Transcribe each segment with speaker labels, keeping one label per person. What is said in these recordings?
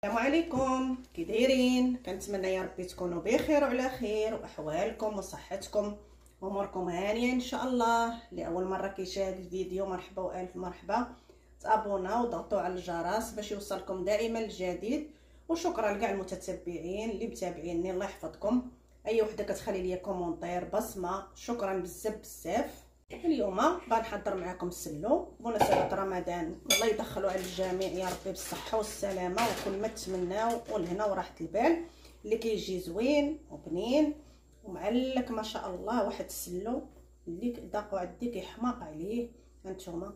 Speaker 1: السلام عليكم، كي دايرين؟ كنتمنى يا ربي تكونوا بخير وعلى خير واحوالكم وصحتكم واموركم هانيه ان شاء الله. لاول مره كيشاهد الفيديو مرحبا والف مرحبا، تابونا وضغطوا على الجرس باش يوصلكم دائما الجديد. وشكرا لكاع المتتبعين اللي متابعيني، الله يحفظكم. اي وحده كتخلي لي كومونتير بصمه، شكرا بزاف بزاف. اليوم غنحضر معكم السلو بمناسبه رمضان، الله يدخلوا على الجميع يا ربي بالصحه والسلامه وكل ما تمناو، والهنا وراحه البال اللي كيجي زوين وبنين ومعلك ما شاء الله. واحد السلو اللي ذاقوا عندي كيحماق عليه، هانتوما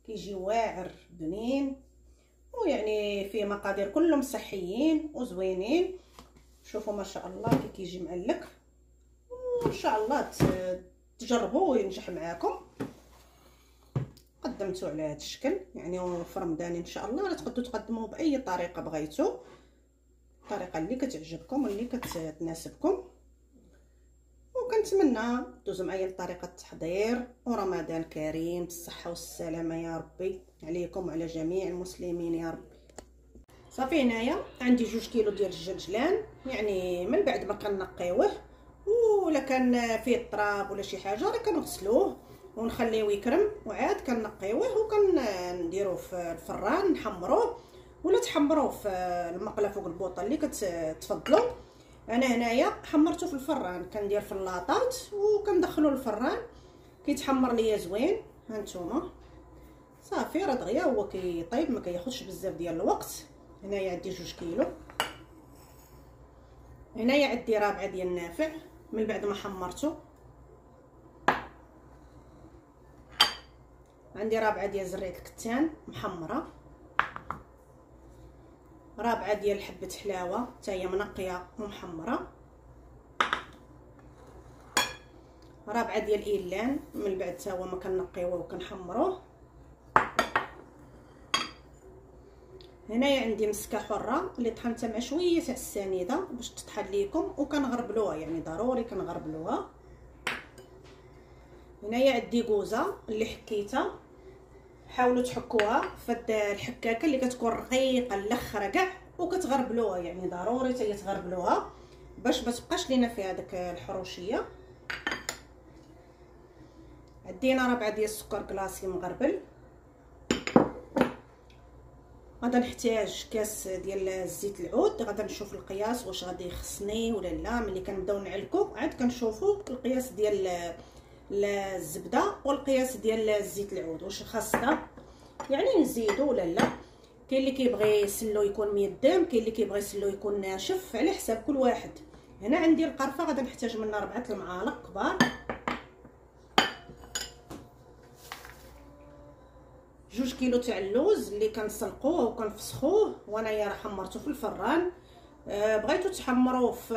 Speaker 1: كيجي واعر بنين، ويعني فيه مقادير كلهم صحيين وزوينين. شوفوا ما شاء الله كيجي معلك، وان شاء الله تجربوا وينجح معاكم. قدمته على هذا الشكل يعني في رمضان ان شاء الله. تقدروا تقدموه باي طريقه بغيتو، الطريقه اللي كتعجبكم واللي كتناسبكم. وكنتمنى دوزوا معايا لطريقه التحضير، ورمضان كريم بالصحه والسلامه يا ربي عليكم وعلى جميع المسلمين يا ربي. صافي هنايا عندي 2 كيلو ديال الجلجلان، يعني من بعد ما كنقيوه ولا كان فيه التراب ولا شي حاجه راه كنغسلوه ونخليوه يكرم، وعاد كنقيوه وكنديروه في الفران نحمروه، ولا تحمروه في المقله فوق البوطه اللي كتفضلوا. انا هنايا حمرته في الفران، كندير في اللاطات وكندخلو للفران كيتحمر ليا زوين. هانتوما صافي راه دغيا هو كيطيب، ما كياخذش بزاف ديال الوقت. هنايا عندي 2 كيلو. هنايا عندي رابعه ديال النافع من بعد ما حمرته، عندي رابعه ديال زريت الكتان محمره، رابعه ديال حبه حلاوه حتى هي منقيه ومحمره، رابعه ديال ايلان من بعد حتى هو ما كنقيوه وكنحمروه. هنايا عندي مسكه حره اللي طحنتها مع شويه تاع السنيده باش تطحن ليكم، وكنغربلوها يعني ضروري كنغربلوها. هنايا عندي كوزه اللي حكيتها، حاولوا تحكوها في الحكاكه اللي كتكون رقيقه الاخر كاع وكتغربلوها، يعني ضروري حتى تغربلوها باش ما تبقاش لينا فيها داك الحروشيه. عندنا ربعه ديال السكر كلاصي مغربل. غادا نحتاج كاس ديال زيت العود، غادا نشوف القياس واش غادي يخصني ولا لا. ملي كنبداو نعلكو عاد كنشوفوا القياس ديال الزبده والقياس ديال زيت العود واش خاصنا يعني نزيدو ولا لا. كاين اللي كيبغي يسلو يكون ميدام، كاين اللي كيبغي يسلو يكون ناشف، على حساب كل واحد. هنا عندي القرفه غادا نحتاج منها 4 المعالق كبار، 2 كيلو تاع اللوز اللي كنسلقوه وكنفسخوه، وانايا راه حمرته في الفران. بغيتو تحمروه في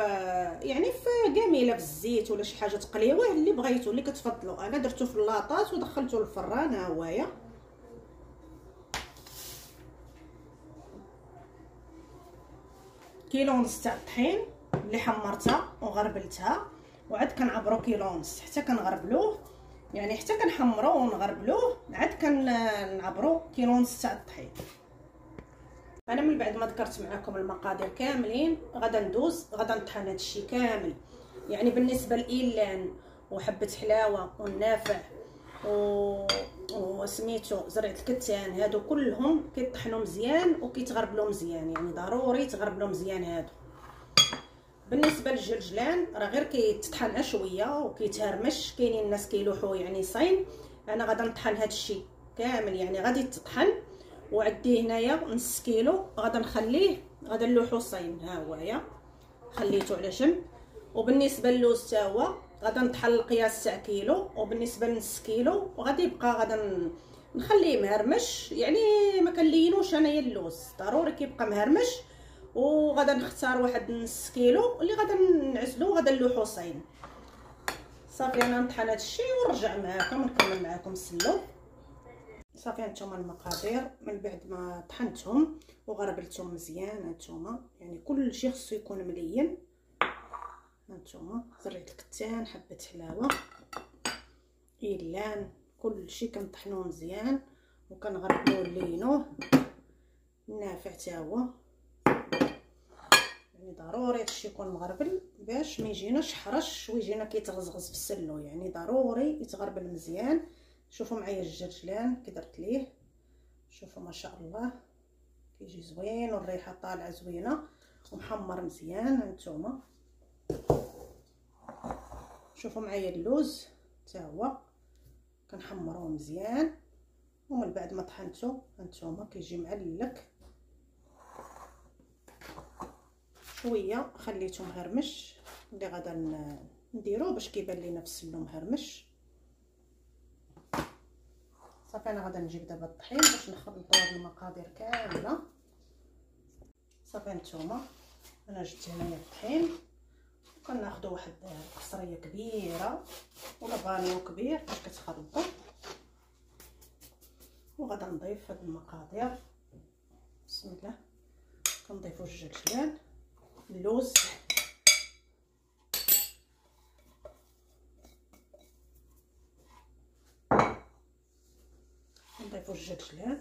Speaker 1: يعني في كاميله بالزيت ولا شي حاجه تقليوه اللي بغيتو اللي كتفضلوا. انا درتو في اللاطات ودخلته للفران. ها هويا كيلو ونص تاع الطحين اللي حمرتها وغربلتها، وعاد كنعبرو كيلو ونص حتى كنغربلوه، يعني حتى كنحمروه ونغربلوه عاد كنعبرو كيلو ونص تاع الطحين. انا من بعد ما ذكرت معكم المقادير كاملين غادا ندوز غادا نطحن هذا الشيء كامل. يعني بالنسبه لإيلان وحبه حلاوه والنافع وسميتو زرعه الكتان، هادو كلهم كيطحنوا مزيان وكيتغربلوا مزيان، يعني ضروري تغربلوا مزيان هادو. بالنسبه للجلجلان راه غير كيتطحن شويه وكيتهرمش، كاينين الناس كيلوحوا يعني صين. انا غادا نطحن هذا الشيء كامل يعني غادي تطحن. وعندي هنايا نص كيلو غادا نخليه غادا نلوحو صين. ها هويا خليته على جنب. وبالنسبه للوز حتى هو غادا نطحن القياس تاع كيلو، وبالنسبه لنص كيلو وغادي يبقى غادا نخليه مهرمش، يعني ما كنلينوش انايا اللوز ضروري كيبقى مهرمش. وغادا نختار واحد نص كيلو اللي غادا نعزلو غادا نلوحو صين. صافي انا نطحن هذا الشيء ونرجع معاكم نكمل معاكم السلو. صافي هانتوما المقادير من بعد ما طحنتهم وغربلتهم مزيان. هانتوما يعني كل شيء خصو يكون ملين. هانتوما زريت الكتان، حبه حلاوه، ايلان، كل شيء كنطحنوه مزيان وكنغربلوه نلينوه. النافع حتى هو ضروري هادشي يكون مغربل باش ما يجيناش حرش ويجينا كيتغزغز في السلو، يعني ضروري يتغربل مزيان. شوفوا معايا الجرجلان كي درت ليه، شوفوا ما شاء الله كيجي زوين والريحه طالعه زوينه ومحمر مزيان. هانتوما شوفوا معايا اللوز حتى هو كنحمروه مزيان، ومن بعد ما طحنته هانتوما كيجي معلك شويه. خليته مهرمش اللي غادا نديروه باش كيبان لينا في السلو مهرمش. صافي انا غادا نجيب دابا الطحين باش نخلطوا هاد المقادير كامله. صافي هانتوما انا جبت هنايا الطحين، وكناخذوا واحد قصريه كبيره ولا بانيو كبير باش كتخلطوا، وغادا نضيف هاد المقادير. بسم الله. كنضيفوا الجرجلان، اللوز، نضيفوا الجرجلان،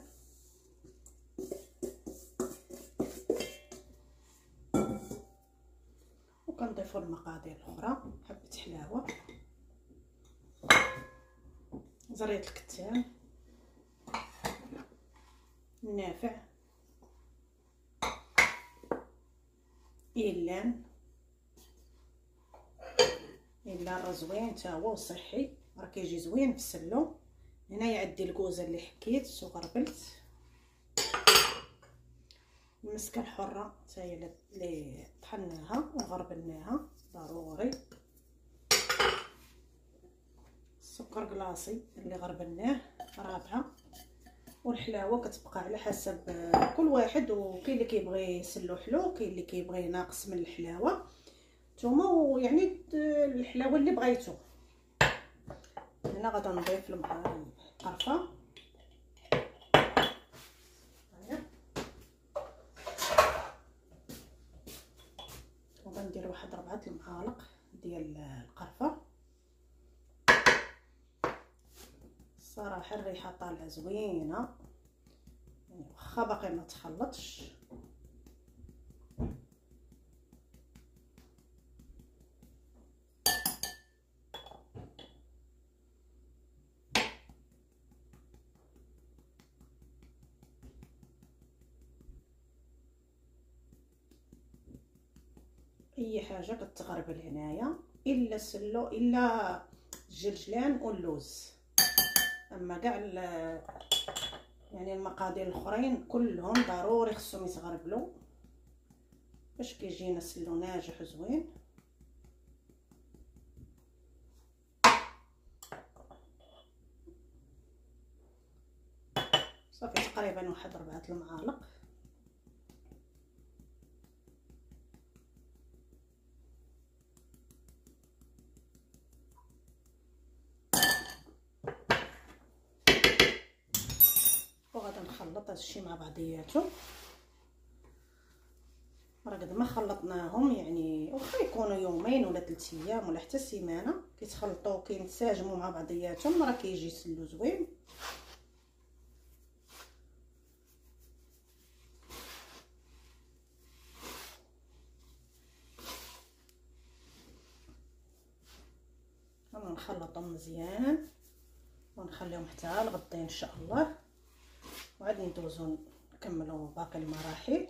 Speaker 1: وكنضيفوا المقادير الاخرى، حبه حلاوه، زريط الكتان، النافع، إيلان راه زوين حتى هو وصحي، راه كيجي زوين في السلو. هنايا عندي الكوزه اللي حكيت وغربلت، المسكه الحره حتى هي اللي طحناها وغربلناها ضروري، السكر كلاصي اللي غربلناه رابعه، والحلاوه كتبقى على حسب كل واحد، وكاين اللي كيبغي يسلو حلو، كاين اللي كيبغي ناقص من الحلاوه. نتوما ويعني الحلاوه اللي بغيتو. هنا غادا نضيف القرفه، وغندير واحد 4 المعالق ديال القرفه. الصراحه الريحه طالعه زوينه، يعني واخا باقي ما تخلطش. اي حاجه كتغربل هنايا الا السلو الا الجرجلان واللوز، اما كاع يعني المقادير الاخرين كلهم ضروري خصهم يتغربلوا باش كيجينا سلو ناجح وزوين. صافي تقريبا واحد 4 المعالق. وغادا نخلط هادشي مع بعضياتو. راه قد ما خلطناهم يعني واخا يكونوا يومين ولا 3 ايام ولا حتى سيمانه كيتخلطوا كينسجموا مع بعضياتهم، راه كيجي سلو زوين. انا نخلطهم مزيان ونخليهم حتى لغدا ان شاء الله، وعاد ندوزو نكملوا باقي المراحل.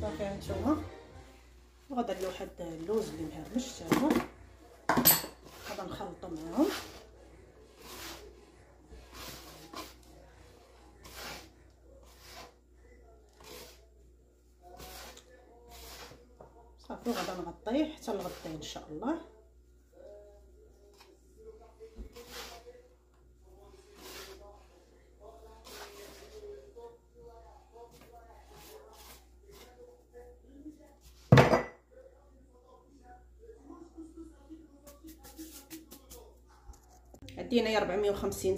Speaker 1: صافي هانتوما وغادا ندير واحد اللوز اللي مهرمش حتى هو، غادا نخلطو معاهم. صافي غادا نغطيه حتى لغدا ان شاء الله. عندي هنايا 450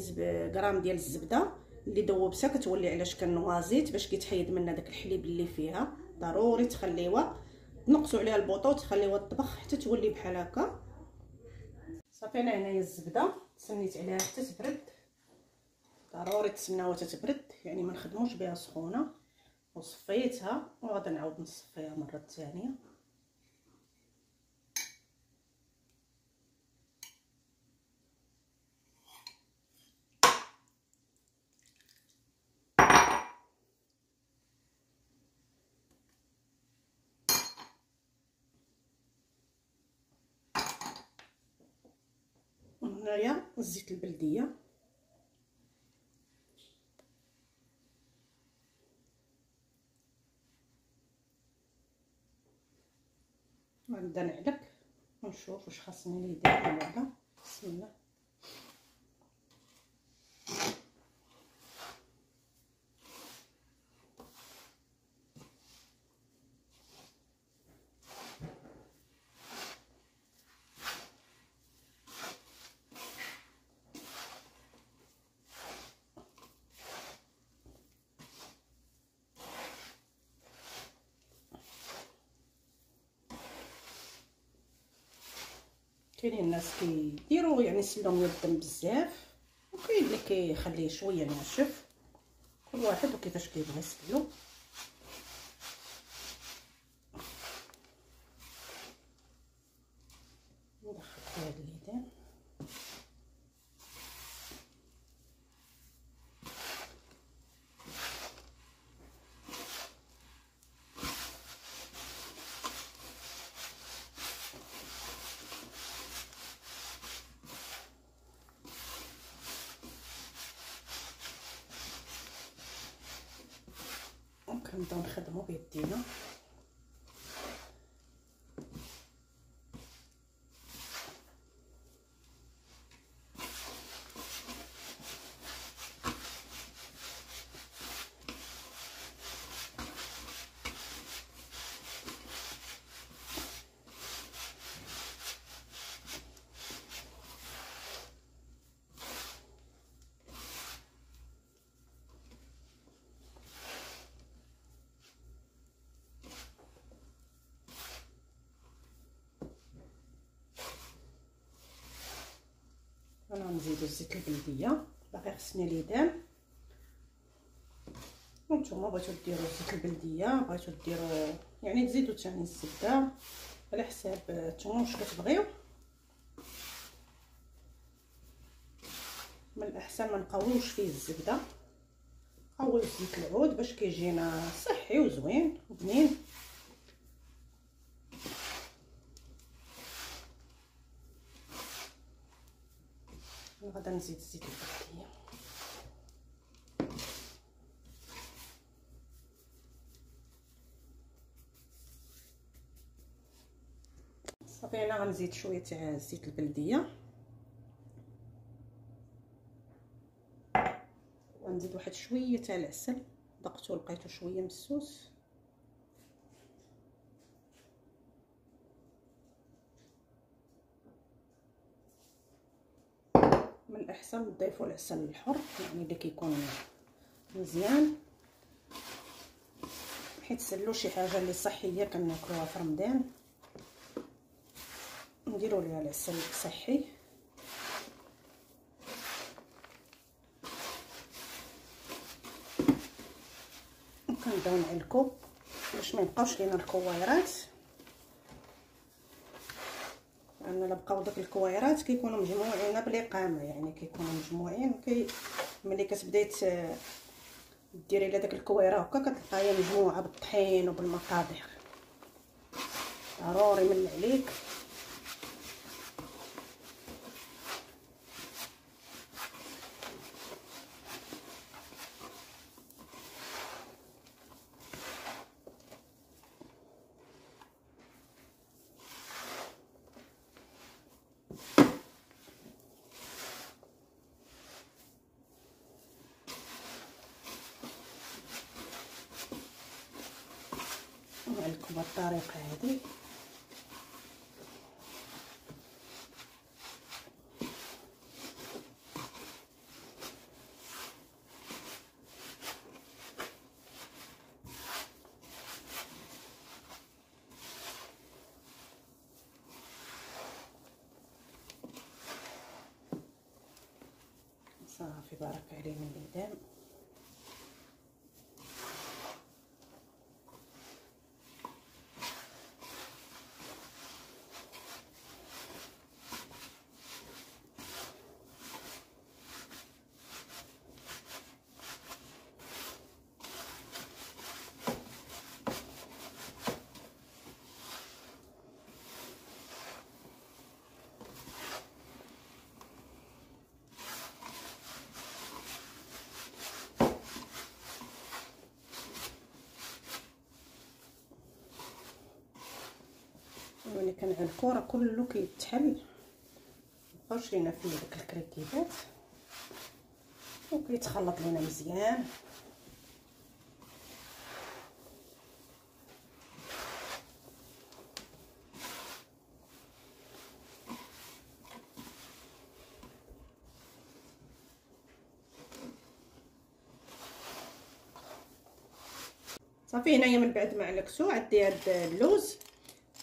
Speaker 1: غرام ديال الزبده اللي دوبتها كتولي على شكل نوازيت باش كيتحيد منها داك الحليب اللي فيها. ضروري تخليوها تنقصوا عليها البوطه وتخليوها تطبخ حتى تولي بحال هكا. صافي انا هنايا الزبده تسنيت عليها حتى تبرد. ضروري تسناوها حتى تبرد، يعني ما نخدموش بها سخونه. وصفيتها وغادي نعاود نصفيها مره ثانيه. هنايا الزيت البلديه غنبدا نعلق ونشوف واش خاصني ندير ولا لا. بسم الله. كاينين الناس كيديروا يعني يسلوهم يدهم بزاف، وكاين اللي كيخليه شويه ناشف. كل واحد وكيفاش كيبغي يسلو. ندخل في هاد اليدين وكنبداو نخدمو بيدينا. انا نزيدو الزيت البلديه. باقي خصني اليدان. وانتوما بغيتو ديروا الزيت البلديه، بغيتو ديروا يعني تزيدوا ثاني الزبده على حساب نتوما واش كتبغيو. من الاحسن ما نقويوش فيه الزبده، نقويو زيت العود باش كيجينا صحي وزوين وبنين. غادا نزيد الزيت البلديه. صافي انا غنزيد شويه تاع الزيت البلديه، ونزيد واحد شويه تاع العسل. دقتو لقيتو شويه مسوس. من الاحسن تضيفوا العسل الحر، يعني اللي كيكون مزيان، حيت سلو شي حاجه اللي صحيه كناكلوها في رمضان. نديروا ليها العسل صحي. وكنبداو نعلكو باش ما يبقاوش لينا الكويرات، لان الا بقاو داك الكويرات كيكونوا مجموعين بالاقامه، يعني كيكونوا مجموعين ملي كتبداي ديري على داك الكويره هكا كتلقايها مجموعه بالطحين وبالمقادير. ضروري من عليك نعلكو بالطريقه هذه. صافي بارك عليه من الإدام. ملي كنعلقو راه كله كيتحل، مبقاوش لينا فيه داك الكريكيبات وكيتخلط لينا مزيان. صافي هنايا من بعد ما علقتو عندي هاد اللوز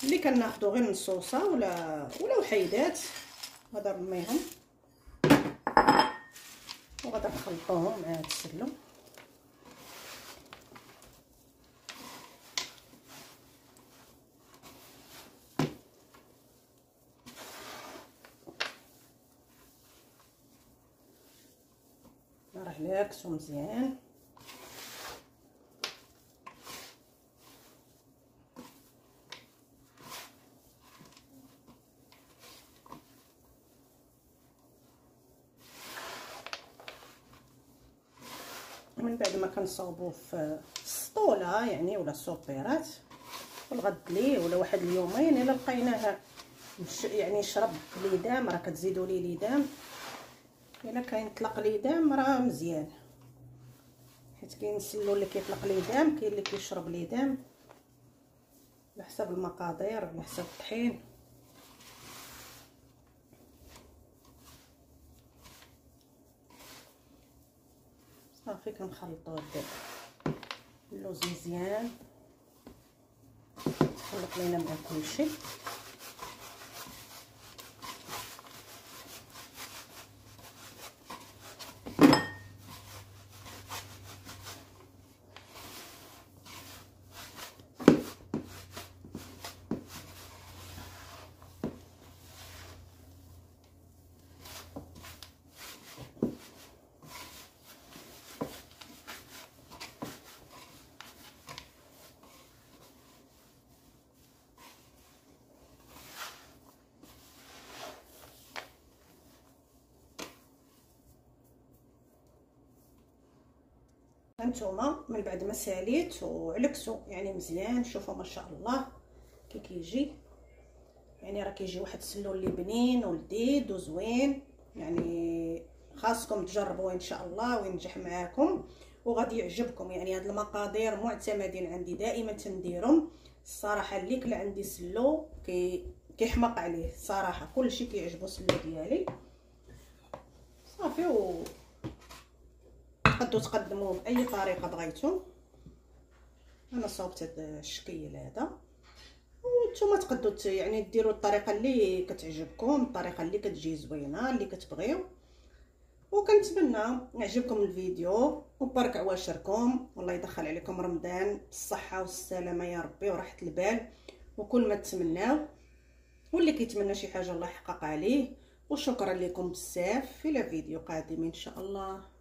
Speaker 1: اللي كناخدو غير نصوصه ولا وحيدات، غادا نرميهم وغادا نخلطوهم مع هاد السلو. راه لاكسو مزيان. من بعد ما كنصاوبوه في السطوله يعني ولا السوبيرات والغد ليه ولا واحد اليومين الا لقيناه يعني شرب ليدام، راه كتزيدوا ليه ليدام. الا كيطلق ليدام راه مزيان، حيت كاين السلو اللي كيطلق ليدام، كاين اللي كيشرب ليدام على حسب المقادير على حسب الطحين. صافي كنخلطو هاد اللوز مزيان، تخلط لينا مع كلشي. هانتوما من بعد ما ساليت وعلكسو يعني مزيان، شوفوا ما شاء الله كي كيجي، يعني راه كيجي واحد السلو اللي بنين ولذيذ وزوين. يعني خاصكم تجربوه ان شاء الله وينجح معاكم وغادي يعجبكم. يعني هاد المقادير معتمدين عندي دائما تنديرهم الصراحه. اللي كلا عندي سلو كيحمق عليه الصراحه، كلشي كيعجبو السلو ديالي. صافي تقدروا تقدموه باي طريقه بغيتو. انا صاوبت هذا الشكل هذا، وانتم تقدروا يعني ديروا الطريقه اللي كتعجبكم، الطريقه اللي كتجي زوينه اللي كتبغيو. وكنتمنى يعجبكم الفيديو وبارك عواشركم، والله يدخل عليكم رمضان بالصحه والسلامه يا ربي وراحه البال وكل ما تتمناو. واللي كيتمنى شي حاجه الله يحقق عليه. وشكرا لكم بزاف، الى فيديو قادم ان شاء الله.